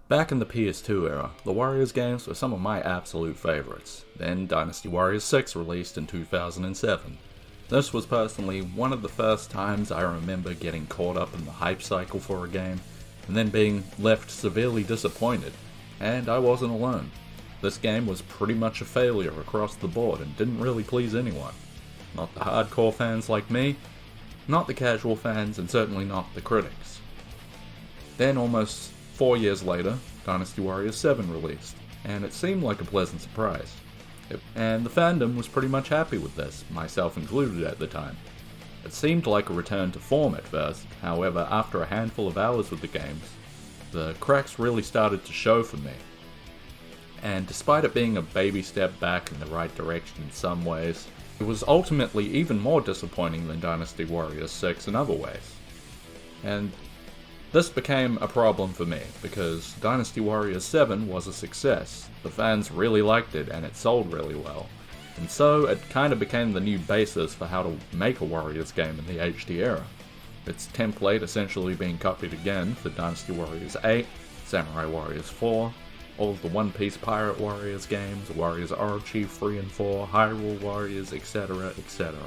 Back in the PS2 era, the Warriors games were some of my absolute favourites. Then Dynasty Warriors 6 released in 2007. This was personally one of the first times I remember getting caught up in the hype cycle for a game, and then being left severely disappointed. And I wasn't alone. This game was pretty much a failure across the board and didn't really please anyone. Not the hardcore fans like me, not the casual fans, and certainly not the critics. Then almost 4 years later, Dynasty Warriors 7 released, and it seemed like a pleasant surprise. And the fandom was pretty much happy with this, myself included at the time. It seemed like a return to form at first, however after a handful of hours with the games, the cracks really started to show for me. And despite it being a baby step back in the right direction in some ways, it was ultimately even more disappointing than Dynasty Warriors 6 in other ways. And this became a problem for me, because Dynasty Warriors 7 was a success. The fans really liked it, and it sold really well. And so it kind of became the new basis for how to make a Warriors game in the HD era. Its template essentially being copied again for Dynasty Warriors 8, Samurai Warriors 4, all of the One Piece Pirate Warriors games, Warriors Orochi 3 and 4, Hyrule Warriors, etc., etc.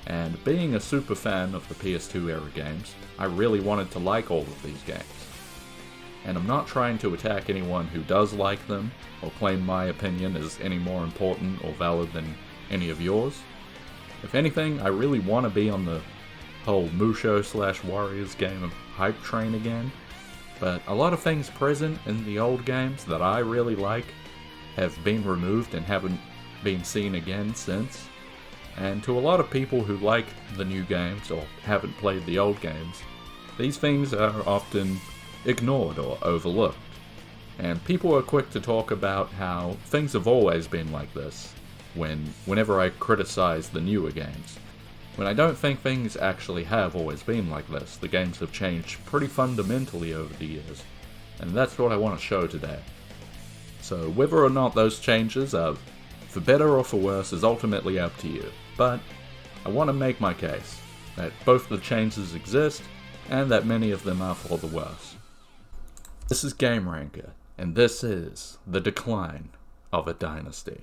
And being a super fan of the PS2 era games, I really wanted to like all of these games. And I'm not trying to attack anyone who does like them, or claim my opinion is any more important or valid than any of yours. If anything, I really want to be on the whole Musou/Warriors game of hype train again, but a lot of things present in the old games that I really like have been removed and haven't been seen again since. And to a lot of people who like the new games or haven't played the old games, these things are often ignored or overlooked. And people are quick to talk about how things have always been like this whenever I criticize the newer games. When I don't think things actually have always been like this. The games have changed pretty fundamentally over the years, and that's what I want to show today. So whether or not those changes are for better or for worse is ultimately up to you, but I want to make my case that both the changes exist and that many of them are for the worse. This is Game Ranker, and this is the decline of a dynasty.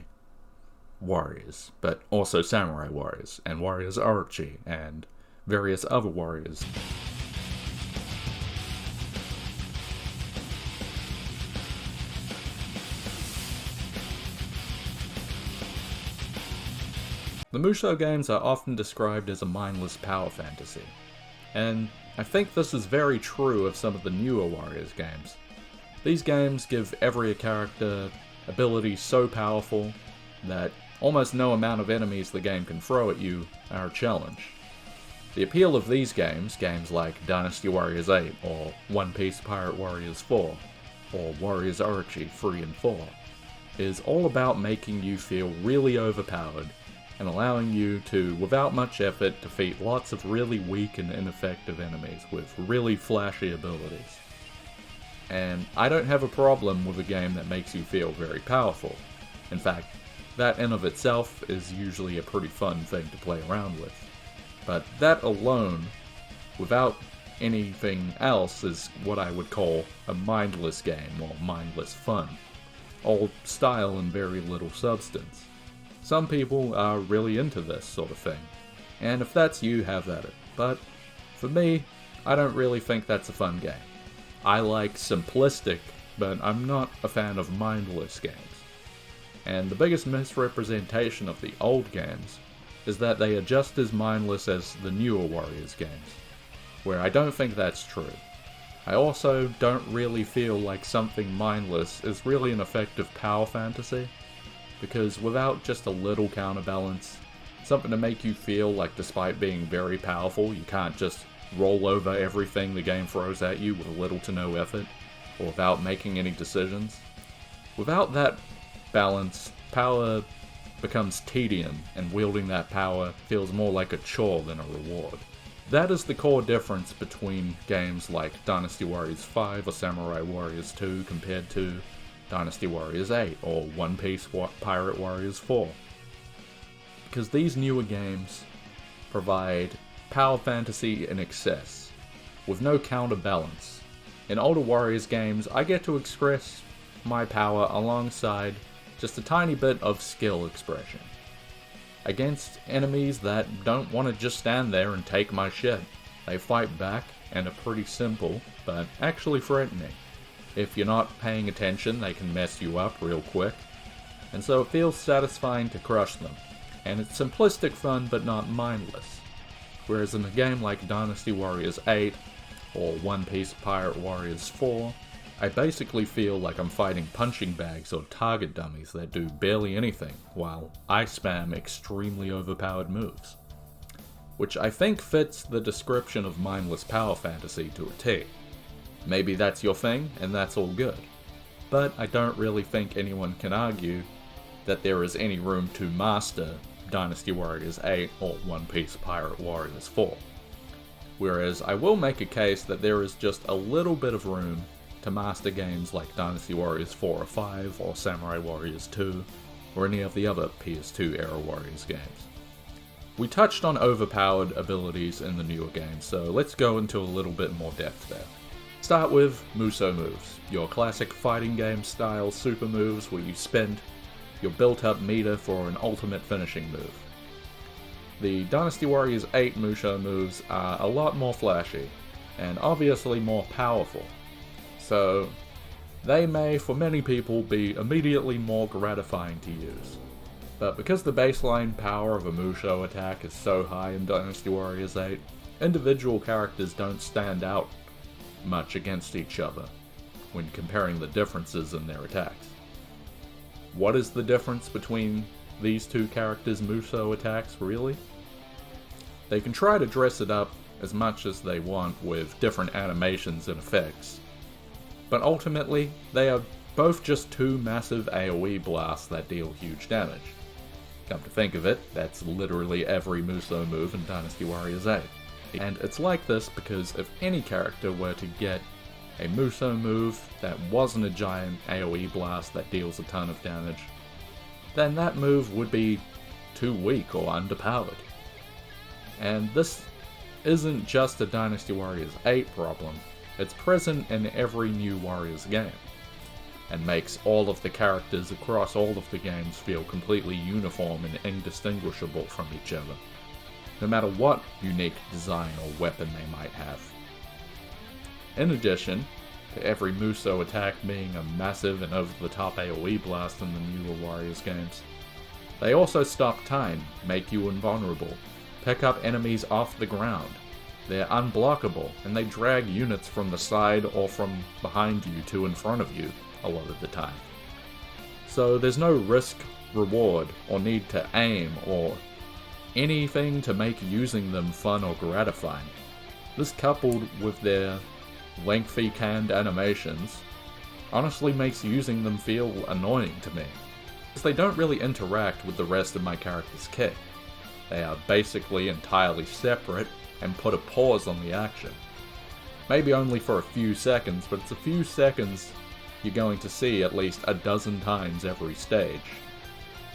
Warriors, but also Samurai Warriors, and Warriors Orochi, and various other warriors. The Musou games are often described as a mindless power fantasy, and I think this is very true of some of the newer Warriors games. These games give every character abilities so powerful that almost no amount of enemies the game can throw at you are a challenge. The appeal of these games like Dynasty Warriors 8, or One Piece Pirate Warriors 4, or Warriors Orochi 3 and 4, is all about making you feel really overpowered and allowing you to, without much effort, defeat lots of really weak and ineffective enemies with really flashy abilities. And I don't have a problem with a game that makes you feel very powerful. In fact, that in of itself is usually a pretty fun thing to play around with. But that alone, without anything else, is what I would call a mindless game, or mindless fun. All style and very little substance. Some people are really into this sort of thing, and if that's you, have at it. But for me, I don't really think that's a fun game. I like Simplistic, but I'm not a fan of mindless games. And the biggest misrepresentation of the old games is that they are just as mindless as the newer Warriors games, where I don't think that's true. I also don't really feel like something mindless is really an effective power fantasy, because without just a little counterbalance, something to make you feel like despite being very powerful, you can't just roll over everything the game throws at you with little to no effort, or without making any decisions. Without that balance, power becomes tedium, and wielding that power feels more like a chore than a reward. That is the core difference between games like Dynasty Warriors 5 or Samurai Warriors 2 compared to Dynasty Warriors 8 or One Piece Pirate Warriors 4. Because these newer games provide power fantasy in excess, with no counterbalance, In older Warriors games, I get to express my power alongside just a tiny bit of skill expression against enemies that don't want to just stand there and take my shit. They fight back and are pretty simple, but actually threatening. If you're not paying attention, they can mess you up real quick, and so it feels satisfying to crush them. And it's simplistic fun, but not mindless. Whereas in a game like Dynasty Warriors 8, or One Piece Pirate Warriors 4, I basically feel like I'm fighting punching bags or target dummies that do barely anything, while I spam extremely overpowered moves. Which I think fits the description of mindless power fantasy to a T. Maybe that's your thing, and that's all good. But I don't really think anyone can argue that there is any room to master Dynasty Warriors 8 or One Piece Pirate Warriors 4. Whereas I will make a case that there is just a little bit of room to master games like Dynasty Warriors 4 or 5, or Samurai Warriors 2, or any of the other PS2 era Warriors games. We touched on overpowered abilities in the newer games, so let's go into a little bit more depth there. Start with Musou moves, your classic fighting game style super moves where you spend your built-up meter for an ultimate finishing move. The Dynasty Warriors 8 Musou moves are a lot more flashy, and obviously more powerful, so they may, for many people, be immediately more gratifying to use. But because the baseline power of a Musou attack is so high in Dynasty Warriors 8, individual characters don't stand out much against each other when comparing the differences in their attacks. What is the difference between these two characters' Musou attacks, really? They can try to dress it up as much as they want with different animations and effects, but ultimately, they are both just two massive AoE blasts that deal huge damage. Come to think of it, that's literally every Musou move in Dynasty Warriors 8. And it's like this because if any character were to get a Musou move that wasn't a giant AoE blast that deals a ton of damage, then that move would be too weak or underpowered. And this isn't just a Dynasty Warriors 8 problem, it's present in every new Warriors game, and makes all of the characters across all of the games feel completely uniform and indistinguishable from each other, no matter what unique design or weapon they might have. In addition to every Musou attack being a massive and over-the-top AoE blast in the newer Warriors games, they also stop time, make you invulnerable, pick up enemies off the ground. They're unblockable, and they drag units from the side or from behind you to in front of you a lot of the time. So there's no risk, reward, or need to aim, or anything to make using them fun or gratifying. This, coupled with their lengthy canned animations, honestly makes using them feel annoying to me, because they don't really interact with the rest of my character's kit. They are basically entirely separate and put a pause on the action. Maybe only for a few seconds, but it's a few seconds you're going to see at least a dozen times every stage.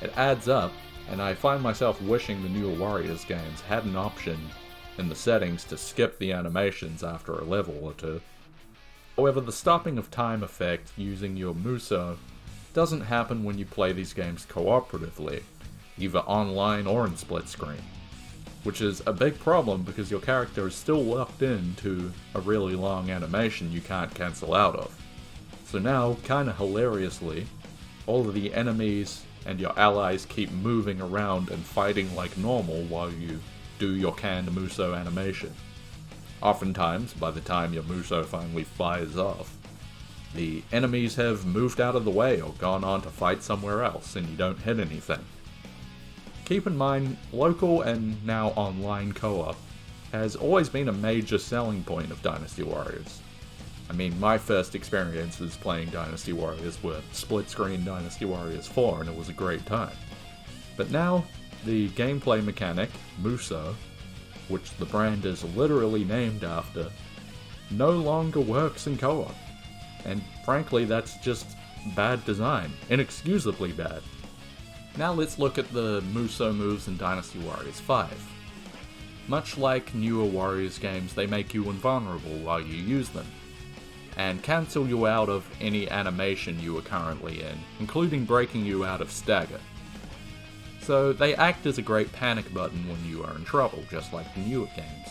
It adds up, and I find myself wishing the newer Warriors games had an option in the settings to skip the animations after a level or two. However, the stopping of time effect using your Musou doesn't happen when you play these games cooperatively, either online or in split screen, which is a big problem because your character is still locked into a really long animation you can't cancel out of. So now, kinda hilariously, all of the enemies and your allies keep moving around and fighting like normal while you do your canned Musou animation. Oftentimes, by the time your Musou finally fires off, the enemies have moved out of the way or gone on to fight somewhere else and you don't hit anything. Keep in mind, local and now online co-op has always been a major selling point of Dynasty Warriors. I mean, my first experiences playing Dynasty Warriors were split-screen Dynasty Warriors 4, and it was a great time. But now, the gameplay mechanic, Musou, which the brand is literally named after, no longer works in co-op. And frankly, that's just bad design. Inexcusably bad. Now let's look at the Musou moves in Dynasty Warriors 5. Much like newer Warriors games, they make you invulnerable while you use them. and cancel you out of any animation you are currently in, including breaking you out of stagger. So they act as a great panic button when you are in trouble, just like the newer games.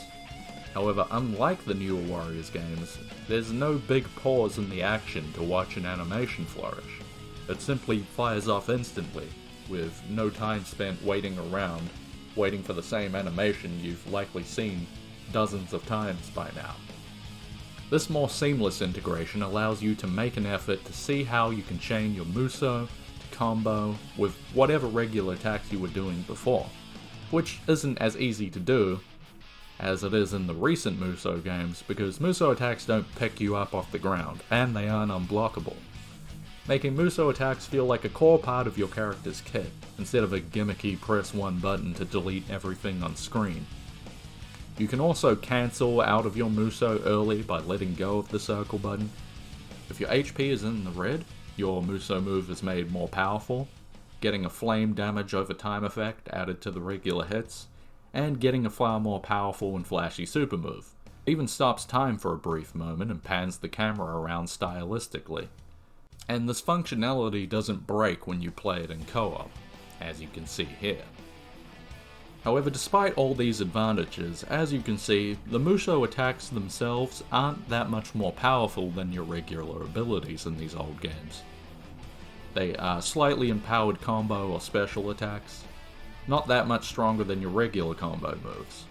However, unlike the newer Warriors games, there's no big pause in the action to watch an animation flourish. It simply fires off instantly, with no time spent waiting around, waiting for the same animation you've likely seen dozens of times by now. This more seamless integration allows you to make an effort to see how you can chain your Musou to combo with whatever regular attacks you were doing before, which isn't as easy to do as it is in the recent Musou games, because Musou attacks don't pick you up off the ground, and they aren't unblockable, making Musou attacks feel like a core part of your character's kit, instead of a gimmicky press one button to delete everything on screen. You can also cancel out of your Musou early by letting go of the circle button. If your HP is in the red, your Musou move is made more powerful, getting a flame damage over time effect added to the regular hits, and getting a far more powerful and flashy super move. Even stops time for a brief moment and pans the camera around stylistically. And this functionality doesn't break when you play it in co-op, as you can see here. However, despite all these advantages, as you can see, the Musou attacks themselves aren't that much more powerful than your regular abilities in these old games. They are slightly empowered combo or special attacks, not that much stronger than your regular combo moves.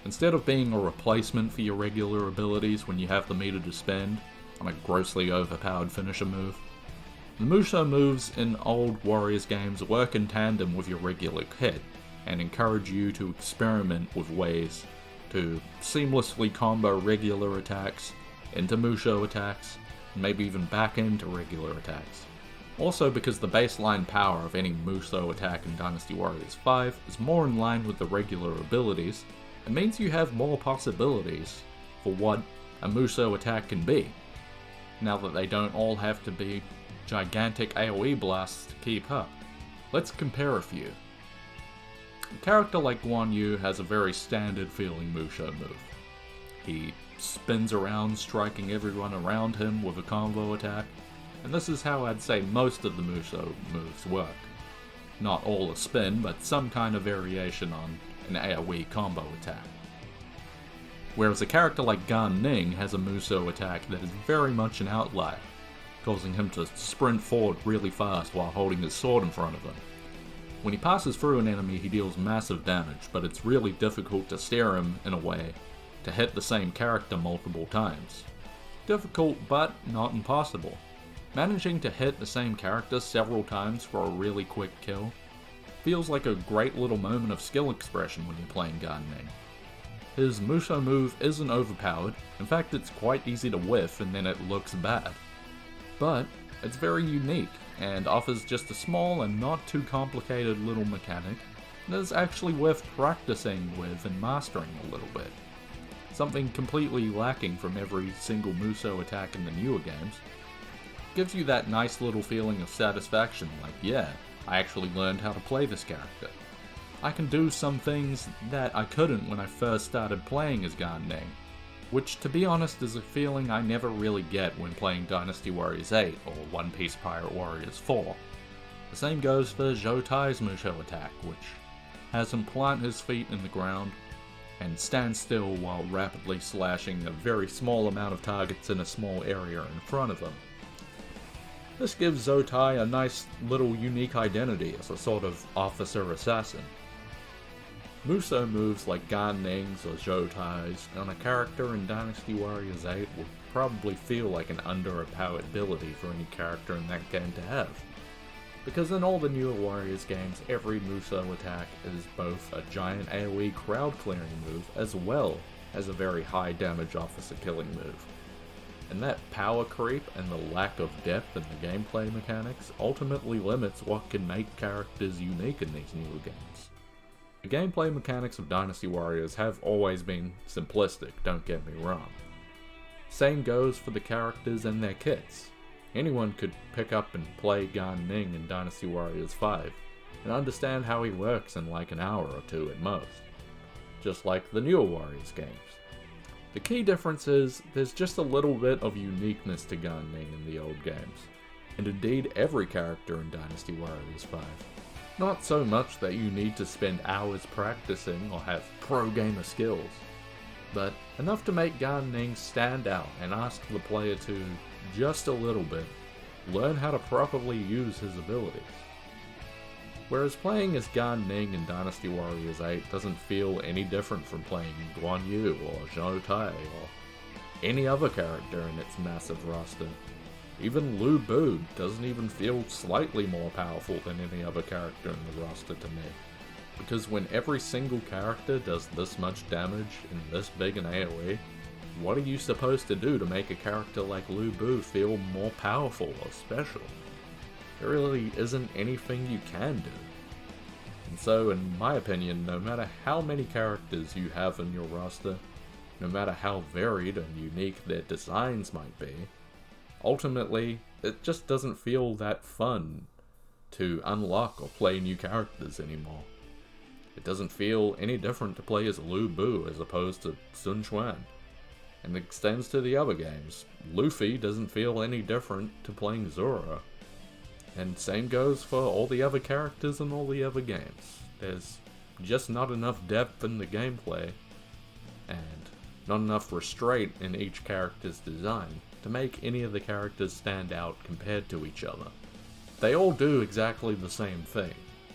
Instead of being a replacement for your regular abilities when you have the meter to spend on a grossly overpowered finisher move, the Musou moves in old Warriors games work in tandem with your regular kit, and encourage you to experiment with ways to seamlessly combo regular attacks into Musou attacks, and maybe even back into regular attacks. Also, because the baseline power of any Musou attack in Dynasty Warriors 5 is more in line with the regular abilities, it means you have more possibilities for what a Musou attack can be, now that they don't all have to be gigantic AoE blasts to keep up. Let's compare a few. A character like Guan Yu has a very standard feeling Musou move. He spins around, striking everyone around him with a combo attack, and this is how I'd say most of the Musou moves work. Not all a spin, but some kind of variation on an AoE combo attack. Whereas a character like Gan Ning has a Musou attack that is very much an outlier, causing him to sprint forward really fast while holding his sword in front of him. When he passes through an enemy, he deals massive damage, but it's really difficult to steer him in a way to hit the same character multiple times. Difficult, but not impossible. Managing to hit the same character several times for a really quick kill feels like a great little moment of skill expression when you're playing Gan Ning. His Musou move isn't overpowered, in fact it's quite easy to whiff and then it looks bad. But it's very unique, and offers just a small and not too complicated little mechanic that is actually worth practicing with and mastering a little bit. Something completely lacking from every single Musou attack in the newer games. Gives you that nice little feeling of satisfaction, like, yeah, I actually learned how to play this character. I can do some things that I couldn't when I first started playing as Gan Ning, which, to be honest, is a feeling I never really get when playing Dynasty Warriors 8 or One Piece Pirate Warriors 4. The same goes for Zhou Tai's Musou attack, which has him plant his feet in the ground and stand still while rapidly slashing a very small amount of targets in a small area in front of him. This gives Zhou Tai a nice little unique identity as a sort of officer assassin. Musou moves like Gan Ning's or Zhou Tai's on a character in Dynasty Warriors 8 would probably feel like an underpowered ability for any character in that game to have. Because in all the newer Warriors games, every Musou attack is both a giant AoE crowd clearing move as well as a very high damage officer killing move. And that power creep and the lack of depth in the gameplay mechanics ultimately limits what can make characters unique in these newer games. The gameplay mechanics of Dynasty Warriors have always been simplistic, don't get me wrong. Same goes for the characters and their kits. Anyone could pick up and play Gan Ning in Dynasty Warriors 5 and understand how he works in like an hour or two at most, just like the newer Warriors games. The key difference is, there's just a little bit of uniqueness to gun Ning in the old games, and indeed every character in Dynasty Warriors 5. Not so much that you need to spend hours practicing or have pro gamer skills, but enough to make Gan Ning stand out and ask the player to, just a little bit, learn how to properly use his abilities. Whereas playing as Gan Ning in Dynasty Warriors 8 doesn't feel any different from playing Guan Yu or Zhou Tai or any other character in its massive roster. Even Lu Bu doesn't even feel slightly more powerful than any other character in the roster to me. Because when every single character does this much damage in this big an AoE, what are you supposed to do to make a character like Lu Bu feel more powerful or special? There really isn't anything you can do. And so, in my opinion, no matter how many characters you have in your roster, no matter how varied and unique their designs might be, ultimately, it just doesn't feel that fun to unlock or play new characters anymore. It doesn't feel any different to play as Lu Bu as opposed to Sun Quan. And it extends to the other games. Luffy doesn't feel any different to playing Zoro. And same goes for all the other characters in all the other games. There's just not enough depth in the gameplay, and not enough restraint in each character's design to make any of the characters stand out compared to each other. They all do exactly the same thing.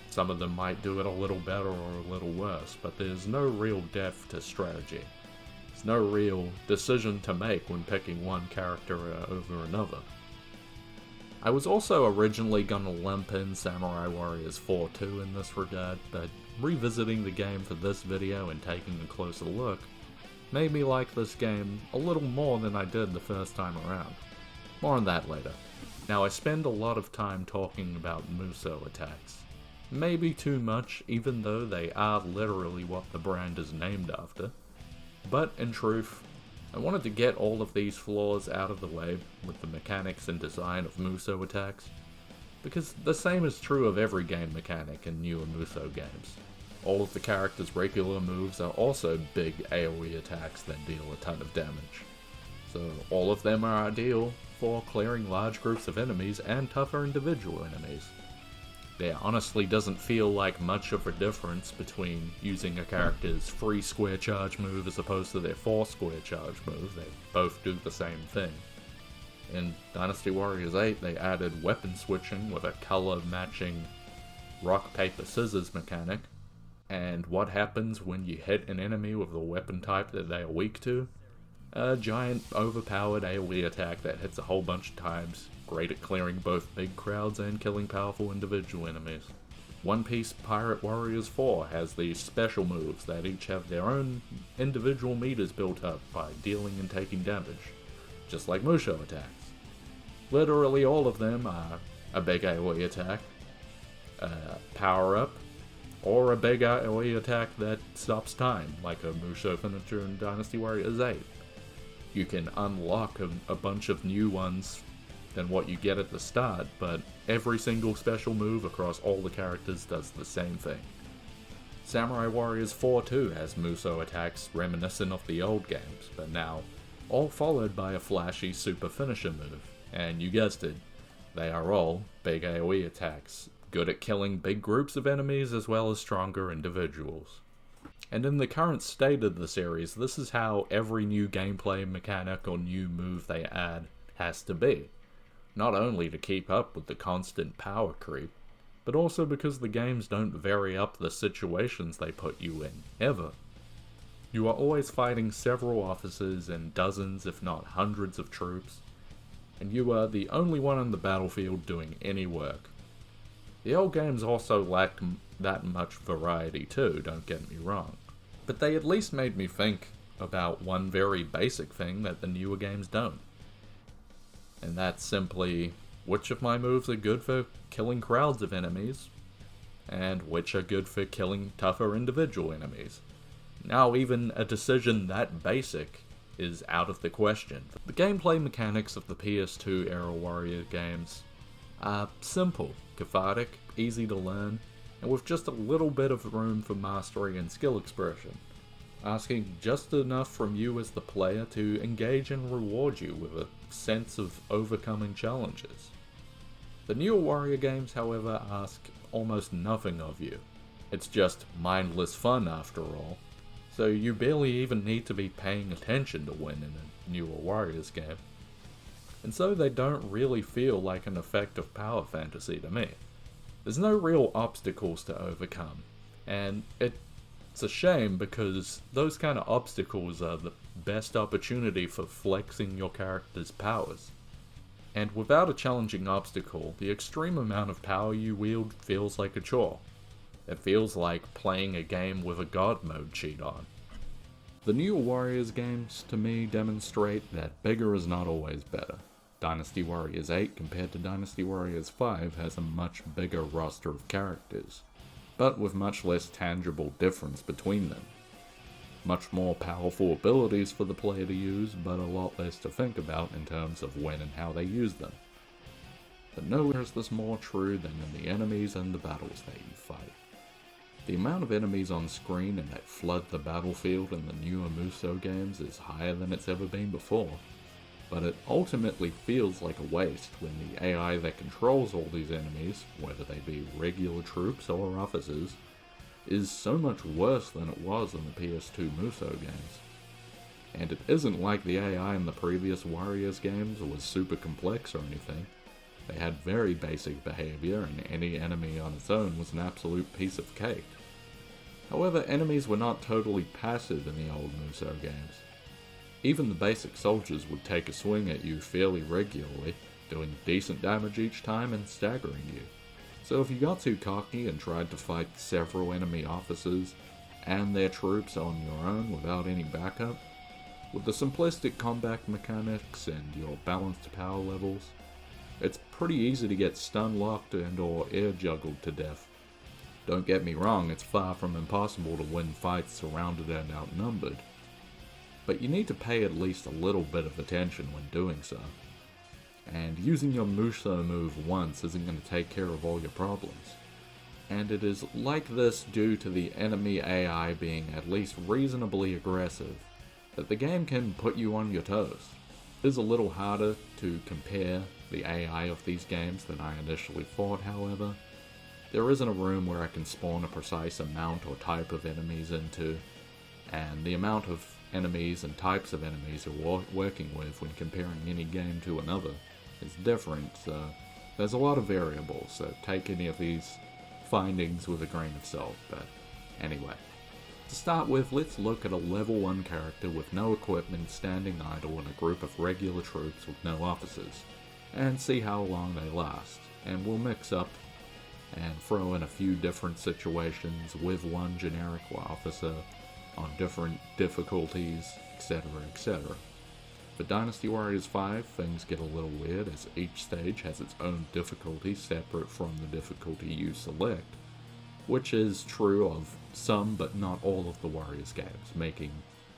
Some of them might do it a little better or a little worse, but there's no real depth to strategy. There's no real decision to make when picking one character over another. I was also originally gonna lump in Samurai Warriors 4 too in this regard, but revisiting the game for this video and taking a closer look made me like this game a little more than I did the first time around. More on that later. Now, I spend a lot of time talking about Musou attacks. Maybe too much, even though they are literally what the brand is named after. But in truth, I wanted to get all of these flaws out of the way with the mechanics and design of Musou attacks, because the same is true of every game mechanic in newer Musou games. All of the characters' regular moves are also big AoE attacks that deal a ton of damage, so all of them are ideal for clearing large groups of enemies and tougher individual enemies. There honestly doesn't feel like much of a difference between using a character's 3 square charge move as opposed to their 4 square charge move. They both do the same thing. In Dynasty Warriors 8, they added weapon switching with a color matching rock, paper, scissors mechanic. And what happens when you hit an enemy with the weapon type that they are weak to? A giant overpowered AoE attack that hits a whole bunch of times, great at clearing both big crowds and killing powerful individual enemies. One Piece Pirate Warriors 4 has these special moves that each have their own individual meters built up by dealing and taking damage, just like Musou attacks. Literally all of them are a big AoE attack, a power-up, or a big AoE attack that stops time, like a Musou finisher in Dynasty Warriors 8. You can unlock a bunch of new ones than what you get at the start, but every single special move across all the characters does the same thing. Samurai Warriors 4 too has Musou attacks reminiscent of the old games, but now all followed by a flashy super finisher move, and you guessed it, they are all big AoE attacks, good at killing big groups of enemies as well as stronger individuals. And in the current state of the series, this is how every new gameplay mechanic or new move they add has to be. Not only to keep up with the constant power creep, but also because the games don't vary up the situations they put you in, ever. You are always fighting several officers and dozens if not hundreds of troops, and you are the only one on the battlefield doing any work. The old games also lacked that much variety too, don't get me wrong, but they at least made me think about one very basic thing that the newer games don't. And that's simply, which of my moves are good for killing crowds of enemies, and which are good for killing tougher individual enemies. Now even a decision that basic is out of the question. The gameplay mechanics of the PS2 era Warrior games are simple, cathartic, easy to learn, and with just a little bit of room for mastery and skill expression. asking just enough from you as the player to engage and reward you with a sense of overcoming challenges. The newer Warrior games, however, ask almost nothing of you. It's just mindless fun after all, so you barely even need to be paying attention to win in a newer Warriors game. And so they don't really feel like an effective power fantasy to me. There's no real obstacles to overcome, and it's a shame because those kind of obstacles are the best opportunity for flexing your character's powers. And without a challenging obstacle, the extreme amount of power you wield feels like a chore. It feels like playing a game with a God mode cheat on. The new Warriors games, to me, demonstrate that bigger is not always better. Dynasty Warriors 8 compared to Dynasty Warriors 5 has a much bigger roster of characters, but with much less tangible difference between them. Much more powerful abilities for the player to use, but a lot less to think about in terms of when and how they use them. But nowhere is this more true than in the enemies and the battles that you fight. The amount of enemies on screen and that flood the battlefield in the newer Musou games is higher than it's ever been before, but it ultimately feels like a waste when the AI that controls all these enemies, whether they be regular troops or officers, is so much worse than it was in the PS2 Musou games. And it isn't like the AI in the previous Warriors games was super complex or anything. They had very basic behavior, and any enemy on its own was an absolute piece of cake. However, enemies were not totally passive in the old Musou games. Even the basic soldiers would take a swing at you fairly regularly, doing decent damage each time and staggering you. So if you got too cocky and tried to fight several enemy officers and their troops on your own without any backup, with the simplistic combat mechanics and your balanced power levels, it's pretty easy to get stun locked and or air juggled to death. Don't get me wrong, it's far from impossible to win fights surrounded and outnumbered, but you need to pay at least a little bit of attention when doing so. And using your Musou move once isn't going to take care of all your problems. And it is like this due to the enemy AI being at least reasonably aggressive, that the game can put you on your toes. It is a little harder to compare the AI of these games than I initially thought, however. There isn't a room where I can spawn a precise amount or type of enemies into, and the amount of enemies and types of enemies you're working with when comparing any game to another is different, so there's a lot of variables, so take any of these findings with a grain of salt. But anyway, to start with, let's look at a level 1 character with no equipment standing idle in a group of regular troops with no officers, and see how long they last. And we'll mix up and throw in a few different situations with one generic officer on different difficulties, etc, etc. For Dynasty Warriors 5, things get a little weird as each stage has its own difficulty separate from the difficulty you select, which is true of some but not all of the Warriors games, making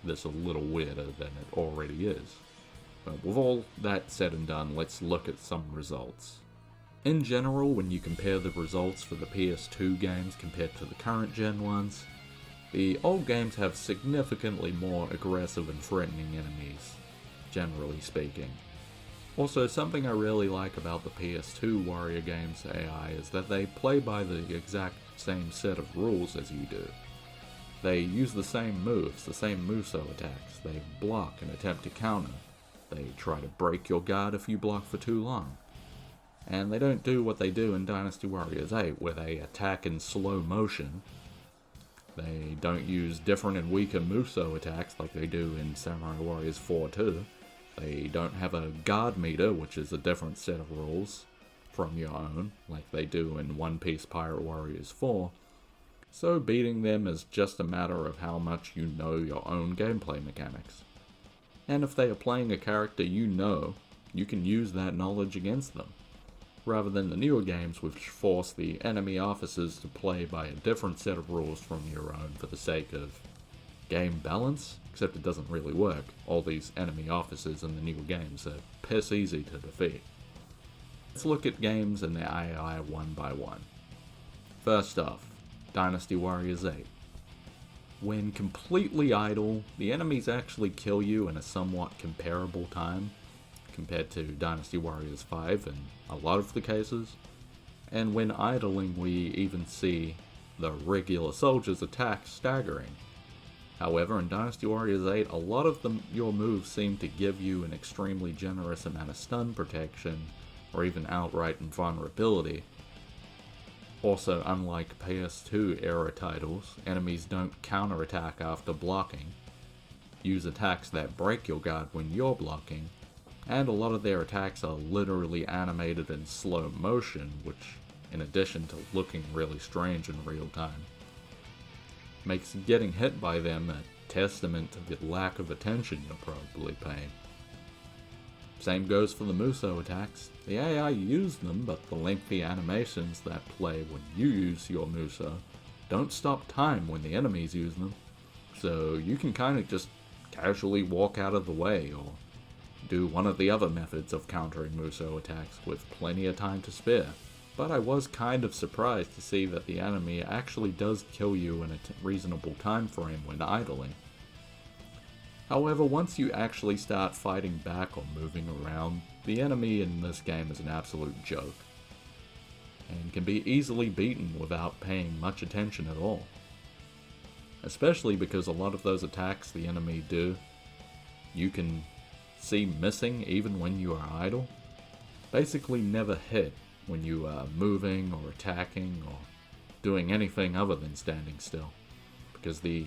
this a little weirder than it already is. But with all that said and done, let's look at some results. In general, when you compare the results for the PS2 games compared to the current gen ones, the old games have significantly more aggressive and threatening enemies, generally speaking. Also, something I really like about the PS2 Warrior games AI is that they play by the exact same set of rules as you do. They use the same moves, the same Musou attacks, they block and attempt to counter, they try to break your guard if you block for too long. And they don't do what they do in Dynasty Warriors 8, where they attack in slow motion. They don't use different and weaker Musou attacks like they do in Samurai Warriors 4 too. They don't have a guard meter, which is a different set of rules from your own, like they do in One Piece Pirate Warriors 4. So beating them is just a matter of how much you know your own gameplay mechanics. And if they are playing a character you know, you can use that knowledge against them, rather than the newer games which force the enemy officers to play by a different set of rules from your own for the sake of game balance, except it doesn't really work. All these enemy officers in the newer games are piss easy to defeat. Let's look at games and their AI one by one. First off, Dynasty Warriors 8. When completely idle, the enemies actually kill you in a somewhat comparable time compared to Dynasty Warriors 5 in a lot of the cases. And when idling, we even see the regular soldiers' attacks staggering. However, in Dynasty Warriors 8, a lot of your moves seem to give you an extremely generous amount of stun protection, or even outright invulnerability. Also, unlike PS2 era titles, enemies don't counterattack after blocking, use attacks that break your guard when you're blocking, and a lot of their attacks are literally animated in slow motion, which, in addition to looking really strange in real time, makes getting hit by them a testament to the lack of attention you're probably paying. Same goes for the Musou attacks. The AI use them, but the lengthy animations that play when you use your Musou don't stop time when the enemies use them, so you can kind of just casually walk out of the way or do one of the other methods of countering Musou attacks with plenty of time to spare. But I was kind of surprised to see that the enemy actually does kill you in a reasonable time frame when idling. However, once you actually start fighting back or moving around, the enemy in this game is an absolute joke, and can be easily beaten without paying much attention at all. Especially because a lot of those attacks the enemy do, you can see missing even when you are idle, basically never hit when you are moving or attacking or doing anything other than standing still, because the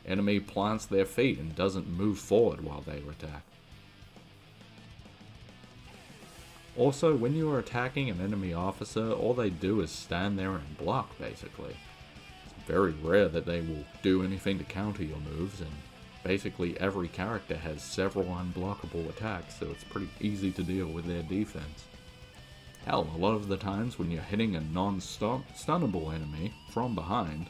enemy plants their feet and doesn't move forward while they attack. Also, when you are attacking an enemy officer, all they do is stand there and block, basically. It's very rare that they will do anything to counter your moves, and basically every character has several unblockable attacks, so it's pretty easy to deal with their defense. Hell, a lot of the times when you're hitting a non-stunnable enemy from behind,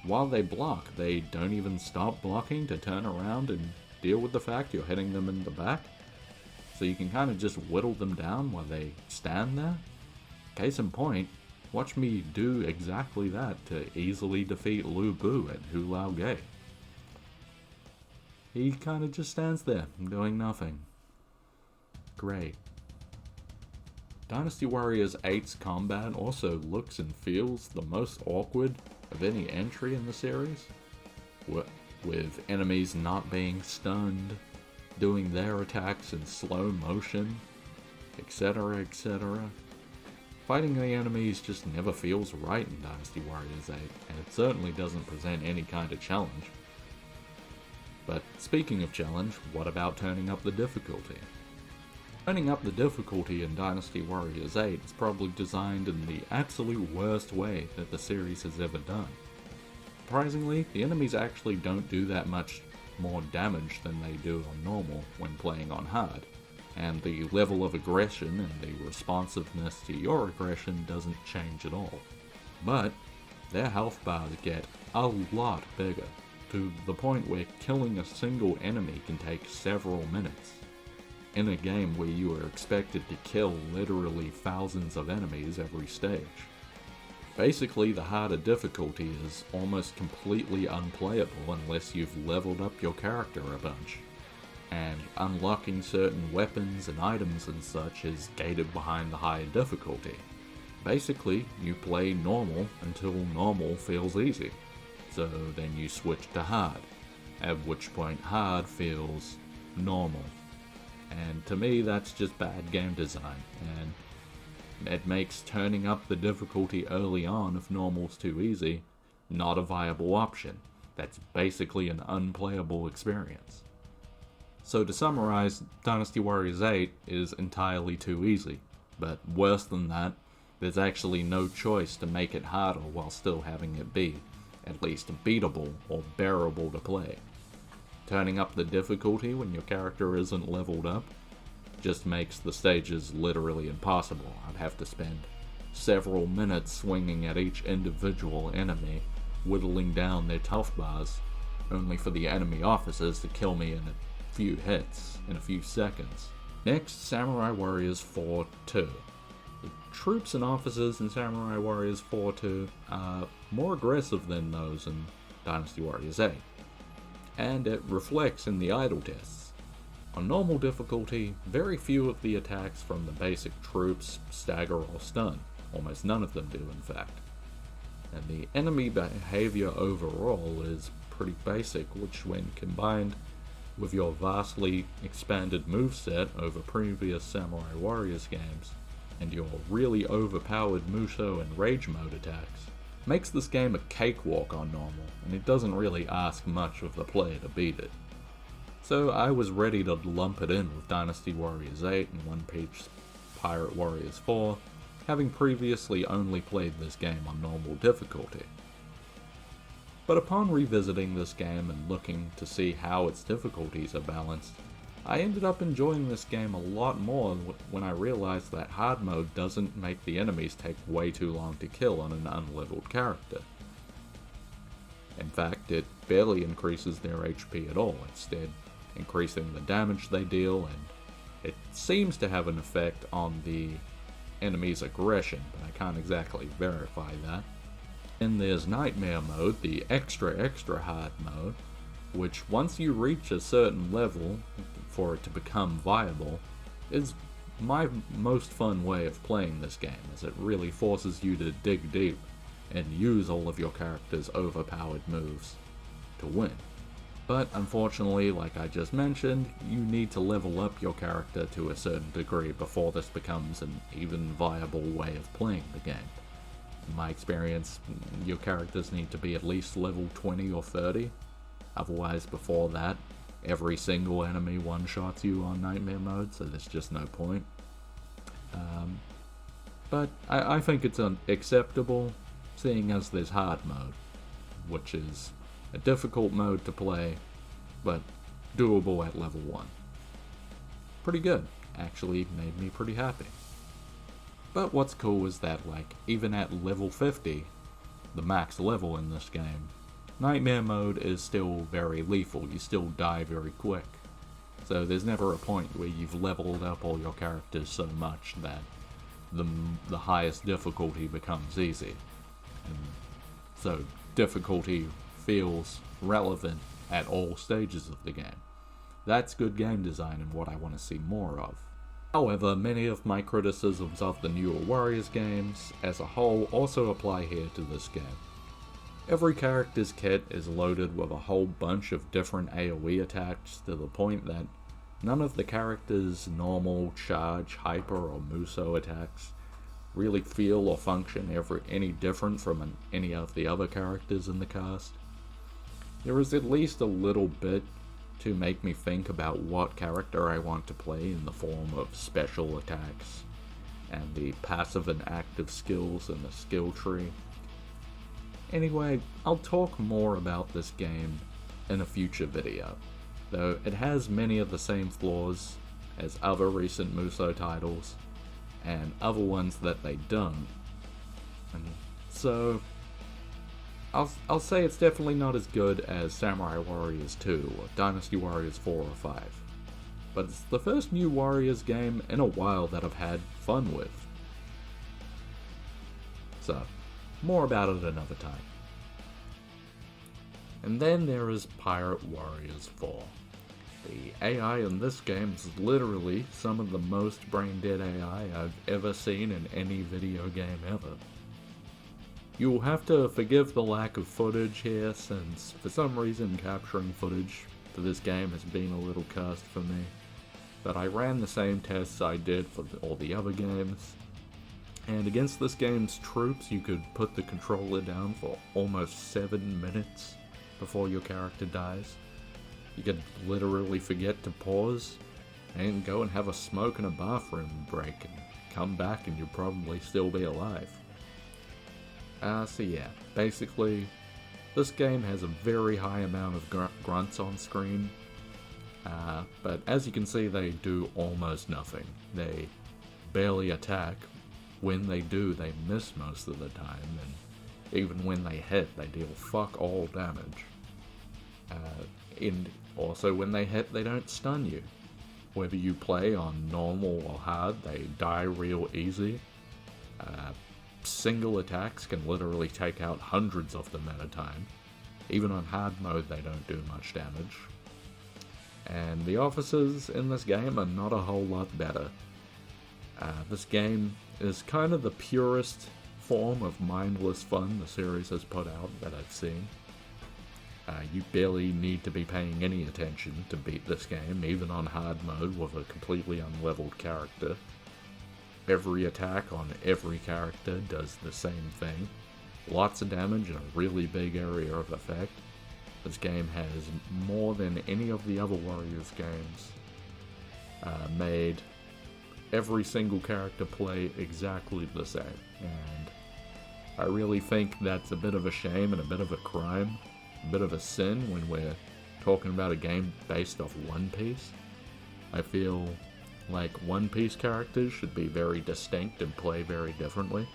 while they block, they don't even stop blocking to turn around and deal with the fact you're hitting them in the back. So you can kind of just whittle them down while they stand there. Case in point, watch me do exactly that to easily defeat Lu Bu at Hulao Gate. He kind of just stands there, doing nothing. Great. Dynasty Warriors 8's combat also looks and feels the most awkward of any entry in the series, with enemies not being stunned, doing their attacks in slow motion, etc, etc. Fighting the enemies just never feels right in Dynasty Warriors 8, and it certainly doesn't present any kind of challenge. But speaking of challenge, what about turning up the difficulty? Turning up the difficulty in Dynasty Warriors 8 is probably designed in the absolute worst way that the series has ever done. Surprisingly, the enemies actually don't do that much more damage than they do on normal when playing on hard, and the level of aggression and the responsiveness to your aggression doesn't change at all. But their health bars get a lot bigger, to the point where killing a single enemy can take several minutes, in a game where you are expected to kill literally thousands of enemies every stage. Basically, the harder difficulty is almost completely unplayable unless you've leveled up your character a bunch, and unlocking certain weapons and items and such is gated behind the higher difficulty. Basically, you play normal until normal feels easy, so then you switch to hard, at which point hard feels normal. And to me, that's just bad game design, and it makes turning up the difficulty early on if normal's too easy not a viable option. That's basically an unplayable experience. So to summarize, Dynasty Warriors 8 is entirely too easy, but worse than that, there's actually no choice to make it harder while still having it be, at least beatable or bearable to play. Turning up the difficulty when your character isn't leveled up just makes the stages literally impossible. I'd have to spend several minutes swinging at each individual enemy, whittling down their health bars, only for the enemy officers to kill me in a few hits, in a few seconds. Next, Samurai Warriors 4-2. The troops and officers in Samurai Warriors 4-2 are more aggressive than those in Dynasty Warriors 8, and it reflects in the idle tests. On normal difficulty, very few of the attacks from the basic troops stagger or stun, almost none of them do in fact. And the enemy behavior overall is pretty basic, which when combined with your vastly expanded moveset over previous Samurai Warriors games, and your really overpowered Musou and Rage mode attacks, makes this game a cakewalk on normal, and it doesn't really ask much of the player to beat it. So I was ready to lump it in with Dynasty Warriors 8 and One Piece Pirate Warriors 4, having previously only played this game on normal difficulty. But upon revisiting this game and looking to see how its difficulties are balanced, I ended up enjoying this game a lot more when I realized that hard mode doesn't make the enemies take way too long to kill on an unleveled character. In fact, it barely increases their HP at all, instead increasing the damage they deal, and it seems to have an effect on the enemy's aggression, but I can't exactly verify that. Then there's Nightmare mode, the extra hard mode, which once you reach a certain level for it to become viable, is my most fun way of playing this game, as it really forces you to dig deep and use all of your character's overpowered moves to win. But unfortunately, like I just mentioned, you need to level up your character to a certain degree before this becomes an even viable way of playing the game. In my experience, your characters need to be at least level 20 or 30, otherwise before that, every single enemy one-shots you on Nightmare mode, so there's just no point. But I think it's acceptable, seeing as there's hard mode, which is a difficult mode to play, but doable at level 1. Pretty good, actually made me pretty happy. But what's cool is that, like, even at level 50, the max level in this game, Nightmare mode is still very lethal, you still die very quick. So there's never a point where you've leveled up all your characters so much that the highest difficulty becomes easy. And so difficulty feels relevant at all stages of the game. That's good game design and what I want to see more of. However, many of my criticisms of the newer Warriors games as a whole also apply here to this game. Every character's kit is loaded with a whole bunch of different AoE attacks to the point that none of the character's normal charge, hyper, or Musou attacks really feel or function any different from any of the other characters in the cast. There is at least a little bit to make me think about what character I want to play in the form of special attacks and the passive and active skills in the skill tree. Anyway, I'll talk more about this game in a future video, though it has many of the same flaws as other recent Musou titles and other ones that they don't. And so I'll say it's definitely not as good as Samurai Warriors 2 or Dynasty Warriors 4 or 5, but it's the first new Warriors game in a while that I've had fun with. So, more about it another time. And then there is Pirate Warriors 4. The AI in this game is literally some of the most brain-dead AI I've ever seen in any video game ever. You will have to forgive the lack of footage here, since for some reason capturing footage for this game has been a little cursed for me. But I ran the same tests I did for all the other games, and against this game's troops you could put the controller down for almost 7 minutes before your character dies. You could literally forget to pause and go and have a smoke in a bathroom break and come back and you'd probably still be alive. So yeah, basically, this game has a very high amount of grunts on screen, but as you can see they do almost nothing. They barely attack. When they do, they miss most of the time, and even when they hit, they deal fuck all damage. And also when they hit, they don't stun you. Whether you play on normal or hard, they die real easy. Single attacks can literally take out hundreds of them at a time. Even on hard mode they don't do much damage. And the officers in this game are not a whole lot better. This game is kind of the purest form of mindless fun the series has put out that I've seen. You barely need to be paying any attention to beat this game, even on hard mode with a completely unleveled character. Every attack on every character does the same thing. Lots of damage and a really big area of effect. This game has more than any of the other Warriors games made every single character play exactly the same. And I really think that's a bit of a shame and a bit of a crime, a bit of a sin when we're talking about a game based off One Piece. I feel like One Piece characters should be very distinct and play very differently.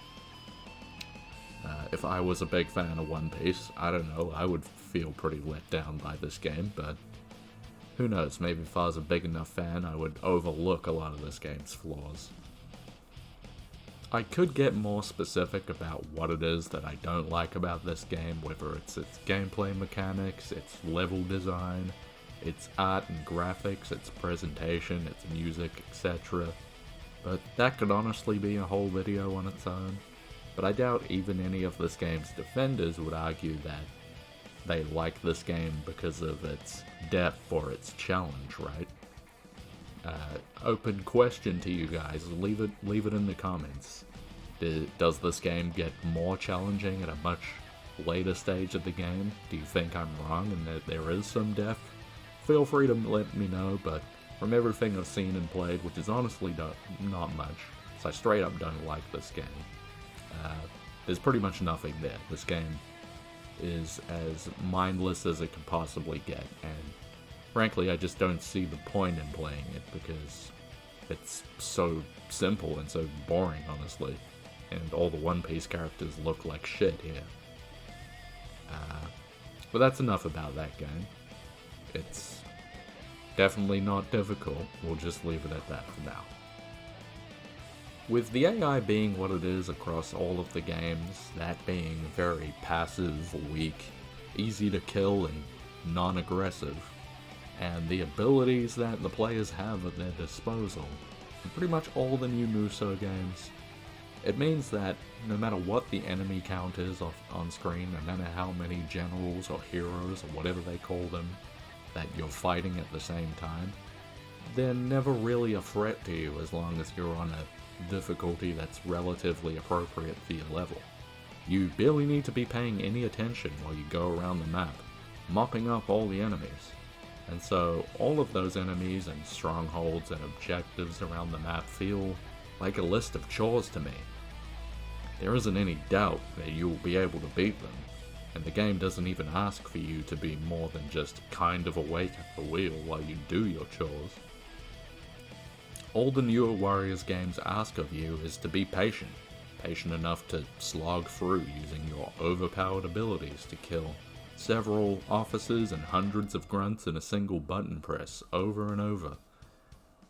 If I was a big fan of One Piece, I don't know, I would feel pretty let down by this game, but who knows, maybe if I was a big enough fan, I would overlook a lot of this game's flaws. I could get more specific about what it is that I don't like about this game, whether it's its gameplay mechanics, its level design, its art and graphics, its presentation, its music, etc. But that could honestly be a whole video on its own. But I doubt even any of this game's defenders would argue that they like this game because of its depth or its challenge, right? Open question to you guys, leave it in the comments. Does this game get more challenging at a much later stage of the game? Do you think I'm wrong and that there is some depth? Feel free to let me know, but from everything I've seen and played, which is honestly not much, so I straight up don't like this game. There's pretty much nothing there. This game is as mindless as it can possibly get, and frankly I just don't see the point in playing it because it's so simple and so boring, honestly, and all the One Piece characters look like shit here. But that's enough about that game. It's definitely not difficult, we'll just leave it at that for now. With the AI being what it is across all of the games, that being very passive, weak, easy to kill, and non-aggressive, and the abilities that the players have at their disposal in pretty much all the new Musou games, it means that no matter what the enemy count is on screen, no matter how many generals or heroes or whatever they call them that you're fighting at the same time, they're never really a threat to you as long as you're on a difficulty that's relatively appropriate for your level. You barely need to be paying any attention while you go around the map, mopping up all the enemies. And so all of those enemies and strongholds and objectives around the map feel like a list of chores to me. There isn't any doubt that you will be able to beat them, and the game doesn't even ask for you to be more than just kind of awake at the wheel while you do your chores. All the newer Warriors games ask of you is to be patient enough to slog through using your overpowered abilities to kill several officers and hundreds of grunts in a single button press over and over,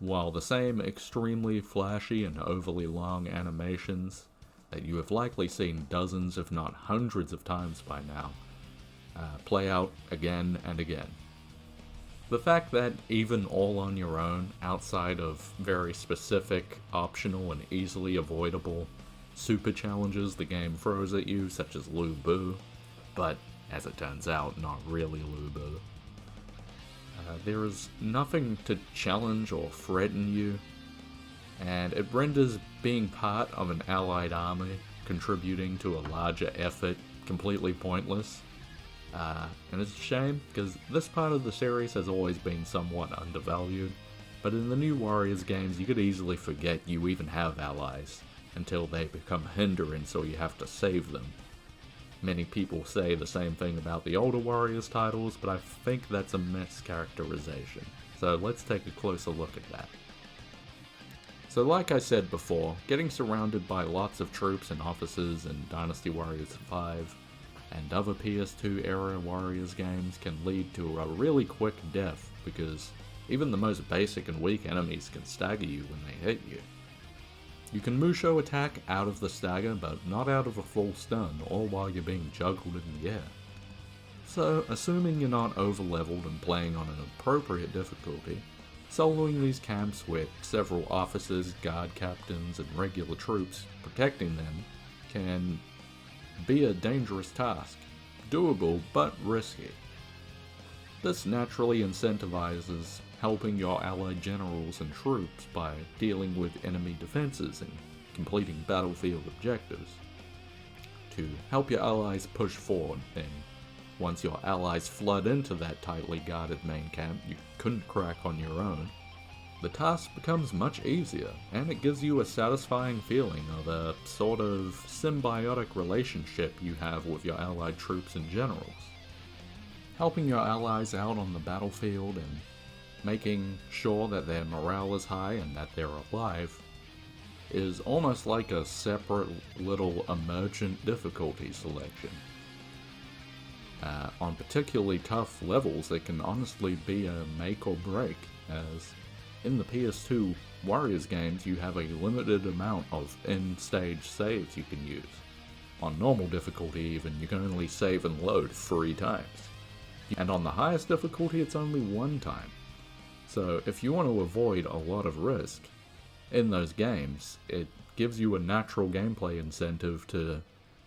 while the same extremely flashy and overly long animations that you have likely seen dozens if not hundreds of times by now play out again and again. The fact that even all on your own, outside of very specific, optional, and easily avoidable super challenges the game throws at you, such as Lu Bu, but as it turns out, not really Lu Bu. There is nothing to challenge or threaten you, and it renders being part of an allied army, contributing to a larger effort, completely pointless. And it's a shame, because this part of the series has always been somewhat undervalued, but in the new Warriors games you could easily forget you even have allies, until they become hindrance or you have to save them. Many people say the same thing about the older Warriors titles, but I think that's a mischaracterization, so let's take a closer look at that. So like I said before, getting surrounded by lots of troops and officers in Dynasty Warriors 5 and other PS2 era Warriors games can lead to a really quick death, because even the most basic and weak enemies can stagger you when they hit you. You can Musou attack out of the stagger, but not out of a full stun, or while you're being juggled in the air. So, assuming you're not overleveled and playing on an appropriate difficulty, soloing these camps with several officers, guard captains, and regular troops protecting them can be a dangerous task, doable but risky. This naturally incentivizes helping your allied generals and troops by dealing with enemy defenses and completing battlefield objectives. To help your allies push forward, then once your allies flood into that tightly guarded main camp you couldn't crack on your own, the task becomes much easier, and it gives you a satisfying feeling of a sort of symbiotic relationship you have with your allied troops and generals. Helping your allies out on the battlefield and making sure that their morale is high and that they're alive is almost like a separate little emergent difficulty selection. On particularly tough levels, it can honestly be a make or break, as in the PS2 Warriors games you have a limited amount of end-stage saves you can use. On normal difficulty even, you can only save and load 3 times. And on the highest difficulty it's only 1 time. So if you want to avoid a lot of risk in those games, it gives you a natural gameplay incentive to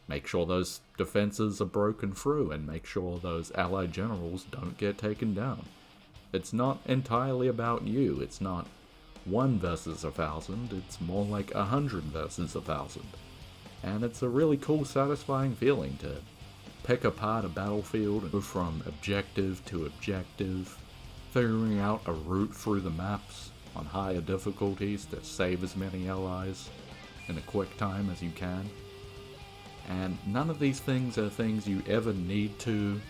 make sure those defenses are broken through and make sure those allied generals don't get taken down. It's not entirely about you, it's not 1 versus 1,000, it's more like 100 versus 1,000. And it's a really cool, satisfying feeling to pick apart a battlefield and move from objective to objective, figuring out a route through the maps on higher difficulties to save as many allies in a quick time as you can. And none of these things are things you ever need to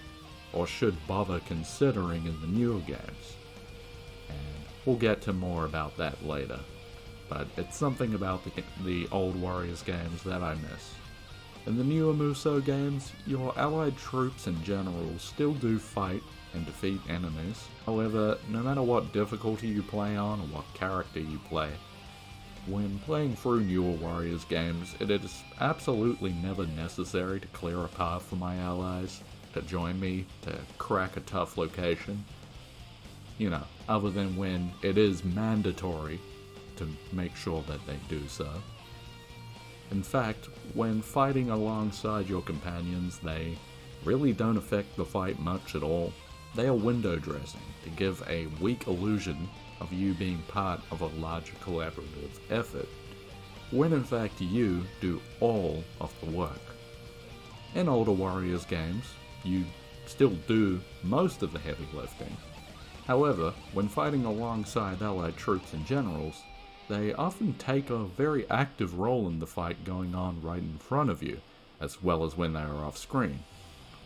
or should bother considering in the newer games. And we'll get to more about that later, but it's something about the old Warriors games that I miss. In the newer Musou games, your allied troops and generals still do fight and defeat enemies. However, no matter what difficulty you play on or what character you play, when playing through newer Warriors games, it is absolutely never necessary to clear a path for my allies to join me to crack a tough location. You know, other than when it is mandatory to make sure that they do so. In fact, when fighting alongside your companions, they really don't affect the fight much at all. They are window dressing to give a weak illusion of you being part of a larger collaborative effort, when in fact you do all of the work. In older Warriors games, you still do most of the heavy lifting. However, when fighting alongside allied troops and generals, they often take a very active role in the fight going on right in front of you, as well as when they are off screen.